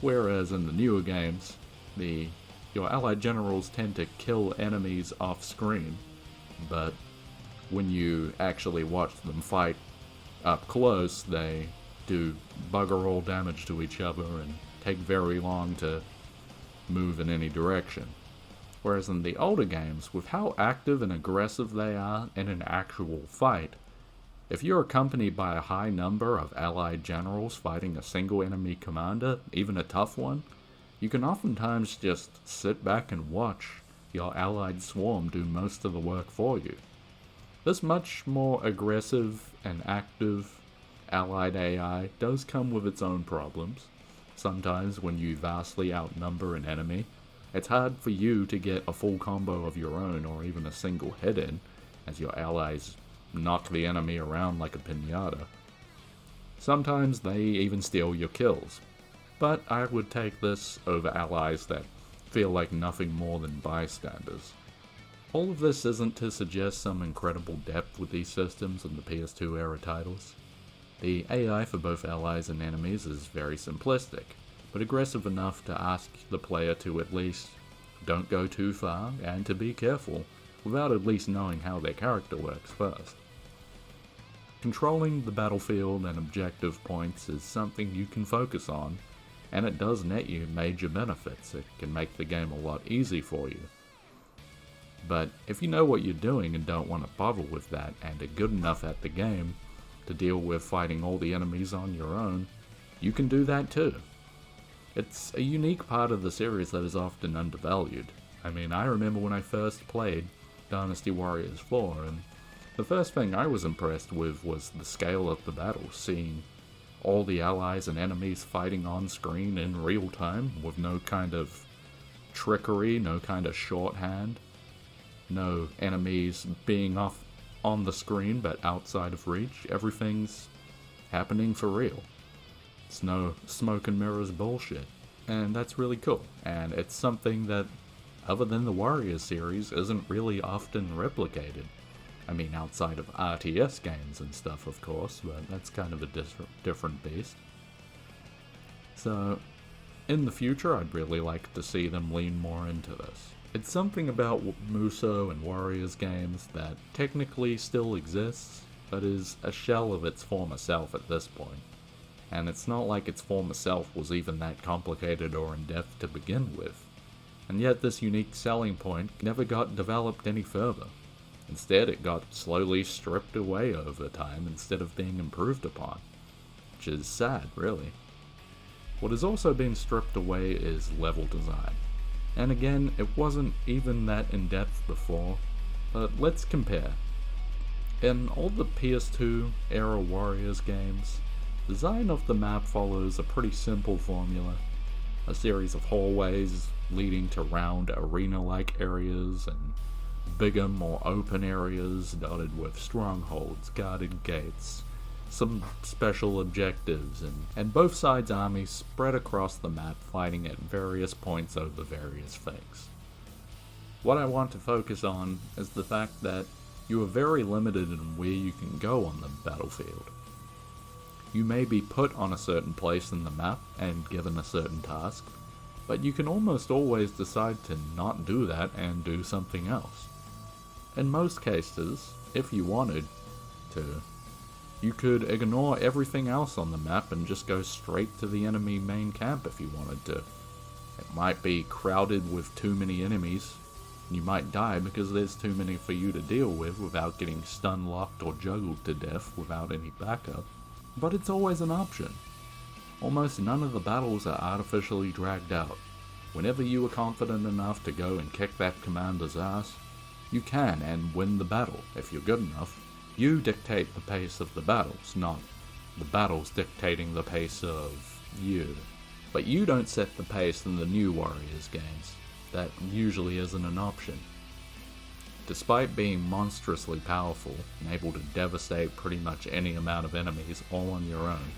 Whereas in the newer games, your allied generals tend to kill enemies off screen, but when you actually watch them fight up close, they do bugger all damage to each other and take very long to move in any direction. Whereas in the older games, with how active and aggressive they are in an actual fight, if you're accompanied by a high number of allied generals fighting a single enemy commander, even a tough one, you can oftentimes just sit back and watch your allied swarm do most of the work for you. This much more aggressive and active allied AI does come with its own problems. Sometimes when you vastly outnumber an enemy, it's hard for you to get a full combo of your own or even a single hit in, as your allies knock the enemy around like a piñata. Sometimes they even steal your kills, but I would take this over allies that feel like nothing more than bystanders. All of this isn't to suggest some incredible depth with these systems in the PS2 era titles. The AI for both allies and enemies is very simplistic, but aggressive enough to ask the player to at least don't go too far and to be careful, without at least knowing how their character works first. Controlling the battlefield and objective points is something you can focus on, and it does net you major benefits. It can make the game a lot easier for you. But if you know what you're doing and don't want to bother with that and are good enough at the game to deal with fighting all the enemies on your own, you can do that too. It's a unique part of the series that is often undervalued. I mean, I remember when I first played Dynasty Warriors 4, and the first thing I was impressed with was the scale of the battle, seeing all the allies and enemies fighting on screen in real time with no kind of trickery, no kind of shorthand, no enemies being off on the screen but outside of reach. Everything's happening for real. It's no smoke and mirrors bullshit. And that's really cool. And it's something that, other than the Warriors series, isn't really often replicated. I mean, outside of RTS games and stuff, of course, but that's kind of a different beast. So, in the future, I'd really like to see them lean more into this. It's something about Musou and Warriors games that technically still exists, but is a shell of its former self at this point. And it's not like its former self was even that complicated or in-depth to begin with. And yet this unique selling point never got developed any further. Instead, it got slowly stripped away over time instead of being improved upon. Which is sad, really. What has also been stripped away is level design. And again, it wasn't even that in-depth before, but let's compare. In all the PS2 era Warriors games, design of the map follows a pretty simple formula. A series of hallways leading to round arena-like areas and bigger, more open areas dotted with strongholds, guarded gates, some special objectives, and both sides' armies spread across the map fighting at various points over various things. What I want to focus on is the fact that you are very limited in where you can go on the battlefield. You may be put on a certain place in the map and given a certain task, but you can almost always decide to not do that and do something else. In most cases, if you wanted to, you could ignore everything else on the map and just go straight to the enemy main camp if you wanted to. It might be crowded with too many enemies. You might die because there's too many for you to deal with without getting stun locked or juggled to death without any backup. But it's always an option. Almost none of the battles are artificially dragged out. Whenever you are confident enough to go and kick that commander's ass, you can and win the battle if you're good enough. You dictate the pace of the battles, not the battles dictating the pace of you. But you don't set the pace in the new Warriors games. That usually isn't an option. Despite being monstrously powerful and able to devastate pretty much any amount of enemies all on your own,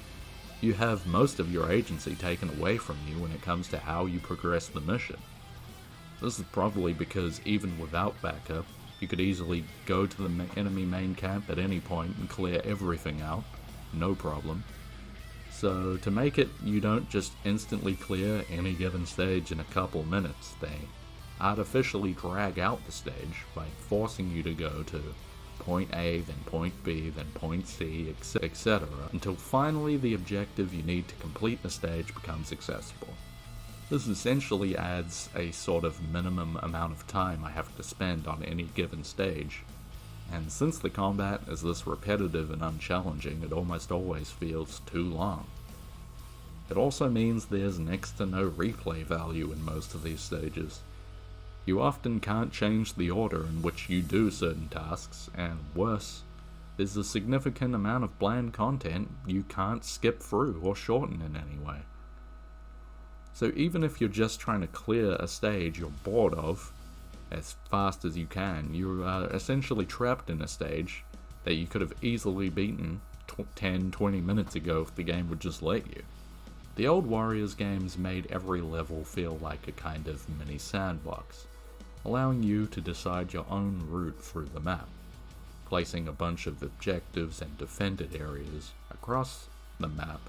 you have most of your agency taken away from you when it comes to how you progress the mission. This is probably because even without backup, you could easily go to the enemy main camp at any point and clear everything out, no problem. So to make it, you don't just instantly clear any given stage in a couple minutes. They artificially drag out the stage by forcing you to go to point A, then point B, then point C, etc. until finally the objective you need to complete the stage becomes accessible. This essentially adds a sort of minimum amount of time I have to spend on any given stage, and since the combat is this repetitive and unchallenging, it almost always feels too long. It also means there's next to no replay value in most of these stages. You often can't change the order in which you do certain tasks, and worse, there's a significant amount of bland content you can't skip through or shorten in any way. So even if you're just trying to clear a stage you're bored of as fast as you can, you are essentially trapped in a stage that you could have easily beaten 10-20 minutes ago if the game would just let you. The old Warriors games made every level feel like a kind of mini sandbox, allowing you to decide your own route through the map, placing a bunch of objectives and defended areas across the map,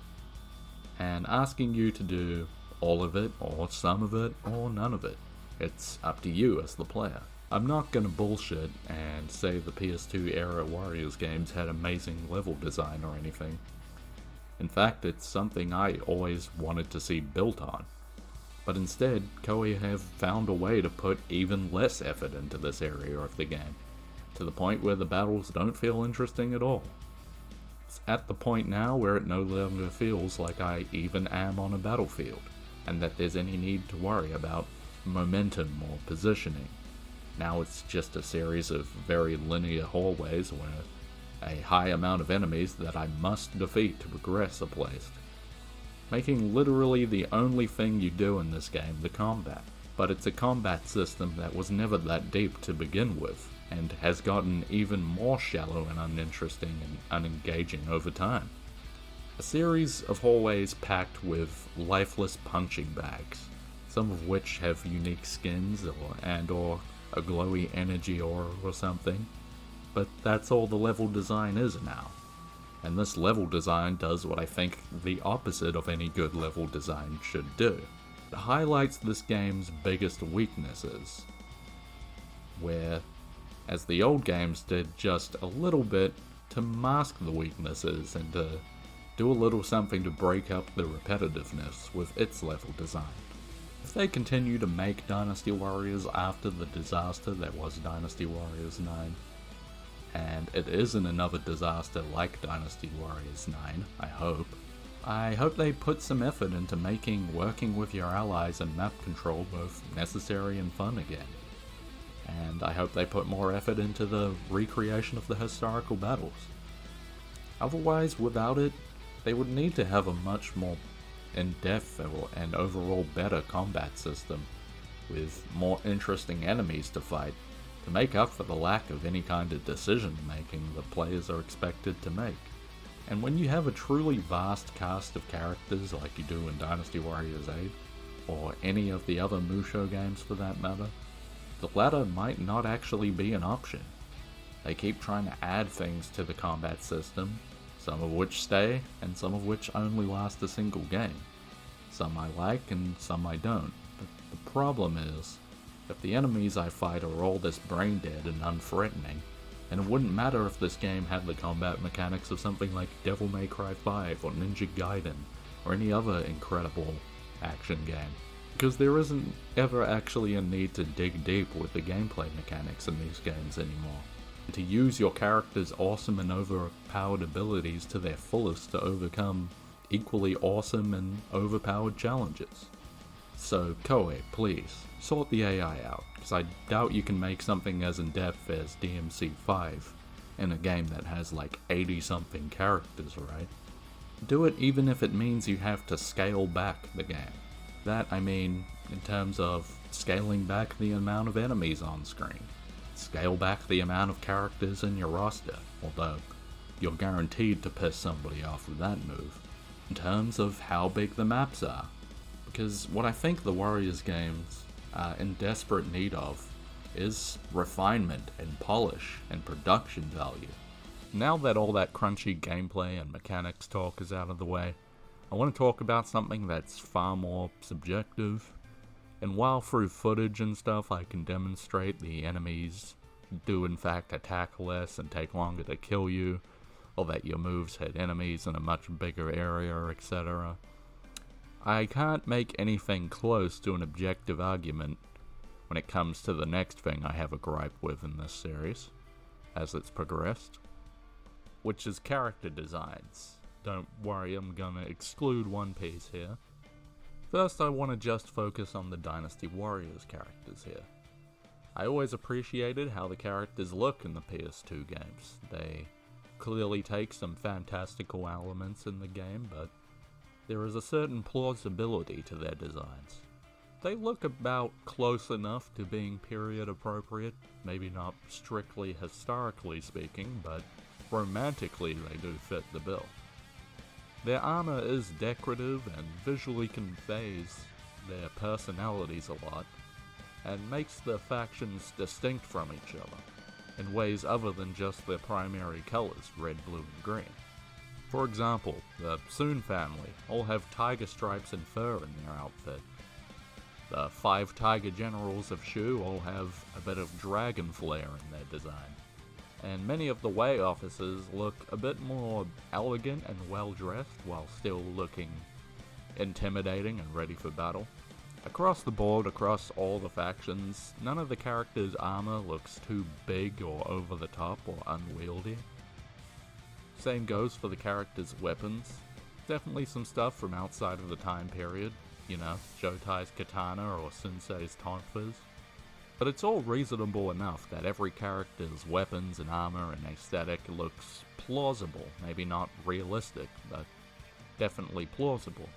and asking you to do all of it, or some of it, or none of it. It's up to you as the player. I'm not gonna bullshit and say the PS2 era Warriors games had amazing level design or anything. In fact, it's something I always wanted to see built on. But instead, Koei have found a way to put even less effort into this area of the game, to the point where the battles don't feel interesting at all. It's at the point now where it no longer feels like I even am on a battlefield. and that there's any need to worry about momentum or positioning. Now it's just a series of very linear hallways where a high amount of enemies that I must defeat to progress are placed, making literally the only thing you do in this game the combat. But it's a combat system that was never that deep to begin with, and has gotten even more shallow and uninteresting and unengaging over time. A series of hallways packed with lifeless punching bags, some of which have unique skins or a glowy energy aura or something, but that's all the level design is now. And this level design does what I think the opposite of any good level design should do. It highlights this game's biggest weaknesses, where, as the old games did just a little bit to mask the weaknesses and to do a little something to break up the repetitiveness with its level design. If they continue to make Dynasty Warriors after the disaster that was Dynasty Warriors 9, and it isn't another disaster like Dynasty Warriors 9, I hope they put some effort into making working with your allies and map control both necessary and fun again. And I hope they put more effort into the recreation of the historical battles. Otherwise, without it, they would need to have a much more in-depth and overall better combat system, with more interesting enemies to fight, to make up for the lack of any kind of decision-making the players are expected to make. And when you have a truly vast cast of characters like you do in Dynasty Warriors 8, or any of the other Musou games for that matter, the latter might not actually be an option. They keep trying to add things to the combat system, some of which stay, and some of which only last a single game. Some I like, and some I don't. But the problem is, if the enemies I fight are all this brain dead and unthreatening, then it wouldn't matter if this game had the combat mechanics of something like Devil May Cry 5 or Ninja Gaiden, or any other incredible action game. Because there isn't ever actually a need to dig deep with the gameplay mechanics in these games anymore, and to use your character's awesome and overpowered abilities to their fullest to overcome equally awesome and overpowered challenges. So Koei, please, sort the AI out, because I doubt you can make something as in-depth as DMC5 in a game that has like 80-something characters, right? Do it even if it means you have to scale back the game. That, I mean, in terms of scaling back the amount of enemies on screen. Scale back the amount of characters in your roster, although you're guaranteed to piss somebody off with that move. In terms of how big the maps are. Because what I think the Warriors games are in desperate need of is refinement and polish and production value. Now that all that crunchy gameplay and mechanics talk is out of the way, I want to talk about something that's far more subjective. And while through footage and stuff I can demonstrate the enemies do in fact attack less and take longer to kill you, or that your moves hit enemies in a much bigger area, etc., I can't make anything close to an objective argument when it comes to the next thing I have a gripe with in this series, as it's progressed, which is character designs. Don't worry, I'm gonna exclude one piece here. First, I want to just focus on the Dynasty Warriors characters here. I always appreciated how the characters look in the PS2 games. They clearly take some fantastical elements in the game, but there is a certain plausibility to their designs. They look about close enough to being period appropriate, maybe not strictly historically speaking, but romantically they do fit the bill. Their armor is decorative and visually conveys their personalities a lot, and makes the factions distinct from each other, in ways other than just their primary colors, red, blue, and green. For example, the Sun family all have tiger stripes and fur in their outfit. The 5 tiger generals of Shu all have a bit of dragon flair in their design. And many of the Wei officers look a bit more elegant and well-dressed while still looking intimidating and ready for battle. Across the board, across all the factions, none of the characters' armor looks too big or over the top or unwieldy. Same goes for the characters' weapons. Definitely some stuff from outside of the time period, Jotai's katana or Sensei's tonfas. But it's all reasonable enough that every character's weapons and armor and aesthetic looks plausible. Maybe not realistic, but definitely plausible.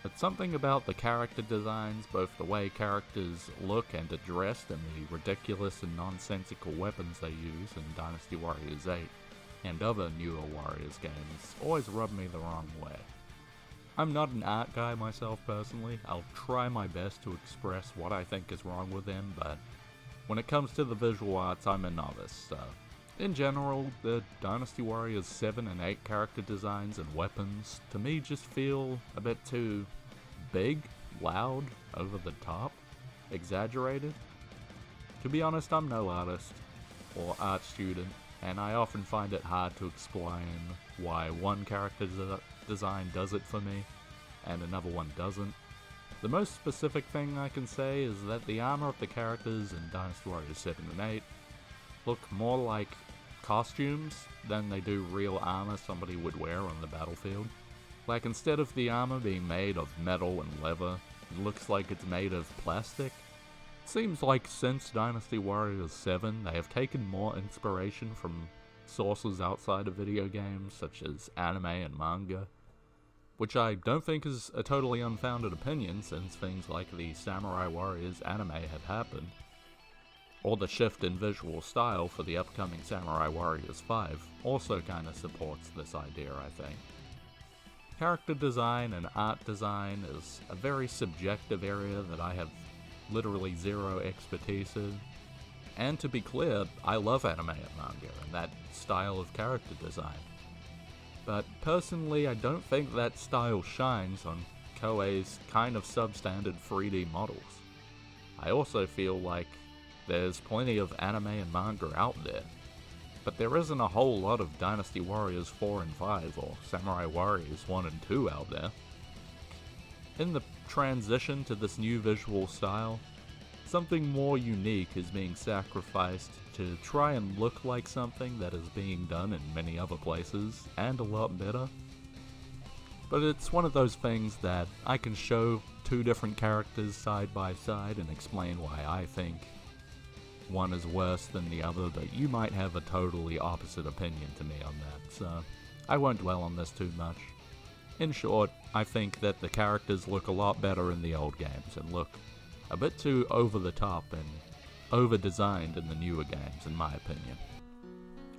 But something about the character designs, both the way characters look and are dressed and the ridiculous and nonsensical weapons they use in Dynasty Warriors 8 and other newer Warriors games, always rub me the wrong way. I'm not an art guy myself personally. I'll try my best to express what I think is wrong with them, but when it comes to the visual arts, I'm a novice, so in general, the Dynasty Warriors 7 and 8 character designs and weapons, to me, just feel a bit too big, loud, over the top, exaggerated. To be honest, I'm no artist or art student, and I often find it hard to explain why one character design does it for me, and another one doesn't. The most specific thing I can say is that the armor of the characters in Dynasty Warriors 7 and 8 look more like costumes than they do real armor somebody would wear on the battlefield. Like, instead of the armor being made of metal and leather, it looks like it's made of plastic. It seems like since Dynasty Warriors 7, they have taken more inspiration from sources outside of video games, such as anime and manga, which I don't think is a totally unfounded opinion, since things like the Samurai Warriors anime have happened, or the shift in visual style for the upcoming Samurai Warriors 5 also kinda supports this idea, I think. Character design and art design is a very subjective area that I have literally zero expertise in. And to be clear, I love anime and manga and that style of character design. But personally, I don't think that style shines on Koei's kind of substandard 3D models. I also feel like there's plenty of anime and manga out there, but there isn't a whole lot of Dynasty Warriors 4 and 5 or Samurai Warriors 1 and 2 out there. In the transition to this new visual style, something more unique is being sacrificed to try and look like something that is being done in many other places, and a lot better. But it's one of those things that I can show two different characters side by side and explain why I think one is worse than the other, but you might have a totally opposite opinion to me on that, so I won't dwell on this too much. In short, I think that the characters look a lot better in the old games and look a bit too over the top and over-designed in the newer games, in my opinion.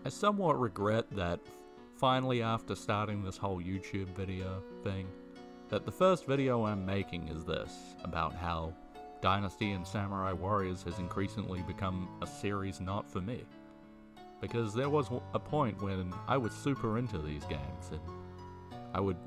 I somewhat regret that finally, after starting this whole YouTube video thing, that the first video I'm making is this, about how Dynasty and Samurai Warriors has increasingly become a series not for me. Because there was a point when I was super into these games, and I would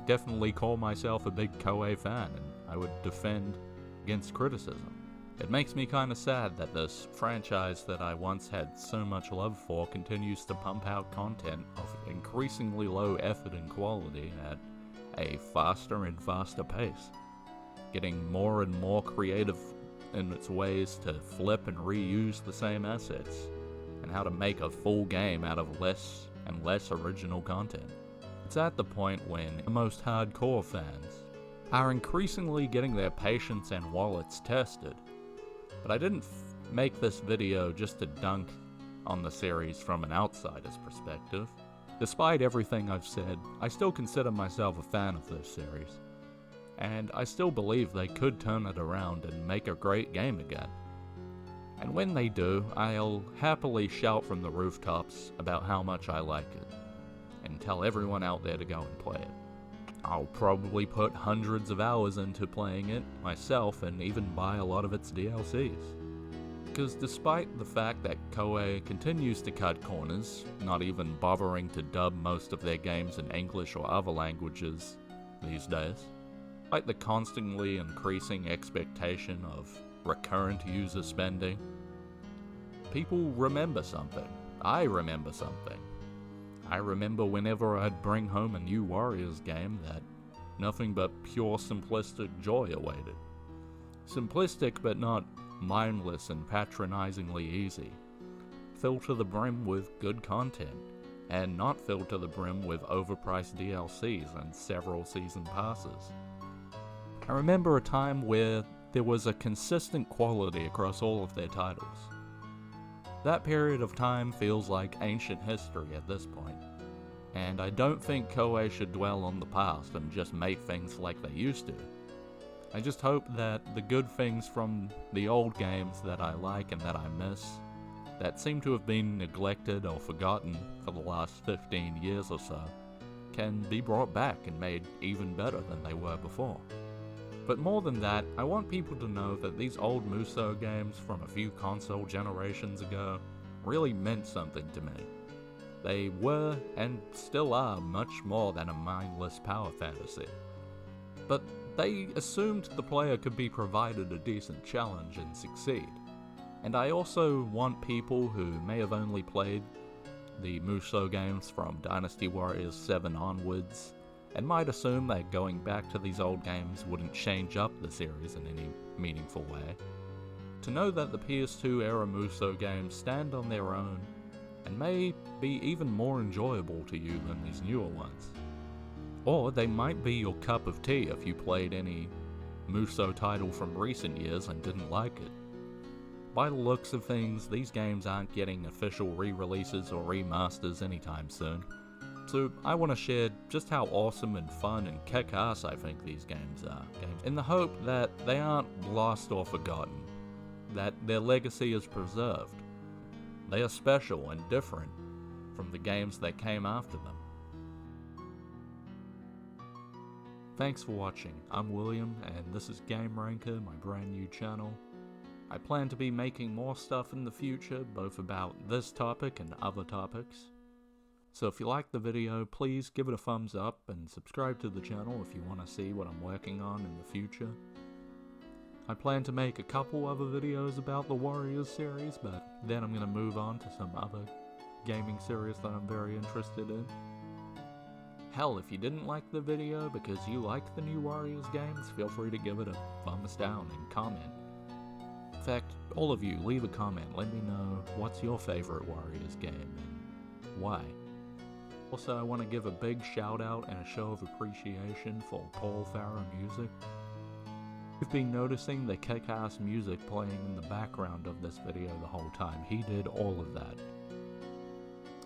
definitely call myself a big Koei fan, and I would defend against criticism. It makes me kinda sad that this franchise that I once had so much love for continues to pump out content of increasingly low effort and quality at a faster and faster pace, getting more and more creative in its ways to flip and reuse the same assets, and how to make a full game out of less and less original content. It's at the point when the most hardcore fans are increasingly getting their patience and wallets tested. But I didn't make this video just to dunk on the series from an outsider's perspective. Despite everything I've said, I still consider myself a fan of this series, and I still believe they could turn it around and make a great game again. And when they do, I'll happily shout from the rooftops about how much I like it, and tell everyone out there to go and play it. I'll probably put hundreds of hours into playing it myself and even buy a lot of its DLCs. Because despite the fact that Koei continues to cut corners, not even bothering to dub most of their games in English or other languages these days, despite the constantly increasing expectation of recurrent user spending, people remember something. I remember something. I remember whenever I'd bring home a new Warriors game that nothing but pure simplistic joy awaited. Simplistic but not mindless and patronizingly easy. Filled to the brim with good content, and not filled to the brim with overpriced DLCs and several season passes. I remember a time where there was a consistent quality across all of their titles. That period of time feels like ancient history at this point, and I don't think Koei should dwell on the past and just make things like they used to. I just hope that the good things from the old games that I like and that I miss, that seem to have been neglected or forgotten for the last 15 years or so, can be brought back and made even better than they were before. But more than that, I want people to know that these old Musou games from a few console generations ago really meant something to me. They were, and still are, much more than a mindless power fantasy. But they assumed the player could be provided a decent challenge and succeed. And I also want people who may have only played the Musou games from Dynasty Warriors 7 onwards, and might assume that going back to these old games wouldn't change up the series in any meaningful way, to know that the PS2 era Musou games stand on their own and may be even more enjoyable to you than these newer ones. Or they might be your cup of tea if you played any Musou title from recent years and didn't like it. By the looks of things, these games aren't getting official re-releases or remasters anytime soon, so I want to share just how awesome and fun and kick-ass I think these games are, in the hope that they aren't lost or forgotten, that their legacy is preserved. They are special and different from the games that came after them. Thanks for watching. I'm William, and this is Game Ranker, my brand new channel. I plan to be making more stuff in the future, both about this topic and other topics. So if you like the video, please give it a thumbs up and subscribe to the channel if you want to see what I'm working on in the future. I plan to make a couple other videos about the Warriors series, but then I'm going to move on to some other gaming series that I'm very interested in. Hell, if you didn't like the video because you like the new Warriors games, feel free to give it a thumbs down and comment. In fact, all of you, leave a comment, let me know what's your favorite Warriors game and why. Also, I want to give a big shout out and a show of appreciation for Paul Farah Music. You've been noticing the kick-ass music playing in the background of this video the whole time. He did all of that.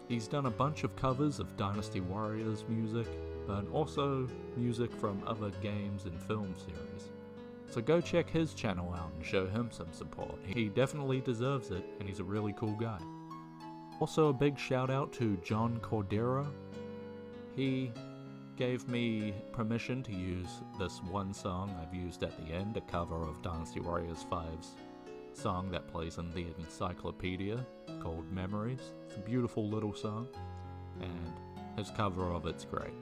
He's done a bunch of covers of Dynasty Warriors music, but also music from other games and film series. So go check his channel out and show him some support. He definitely deserves it, and he's a really cool guy. Also a big shout out to John Cordero. He gave me permission to use this one song I've used at the end, a cover of Dynasty Warriors 5's song that plays in the encyclopedia called Memories. It's a beautiful little song, and his cover of it's great.